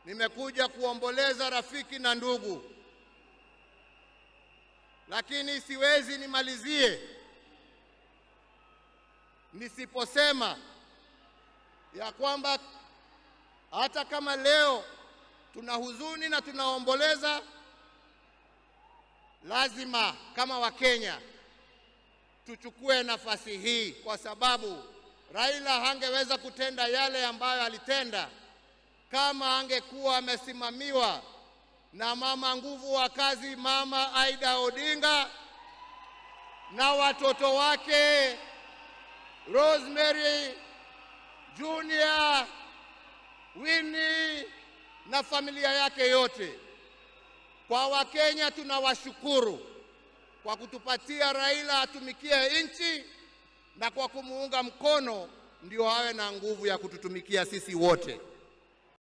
nimekuja kuomboleza rafiki na ndugu, lakini siwezi nimalizie nisiposema ya kwamba hata kama leo tuna huzuni na tunaomboleza, lazima kama Wakenya tuchukue nafasi hii, kwa sababu Raila hangeweza kutenda yale ambayo alitenda kama angekuwa amesimamiwa na mama nguvu wa kazi, Mama Aida Odinga, na watoto wake Rosemary, Junior, Winnie na familia yake yote. Kwa Wakenya tunawashukuru kwa kutupatia Raila atumikie nchi, na kwa kumuunga mkono ndio awe na nguvu ya kututumikia sisi wote.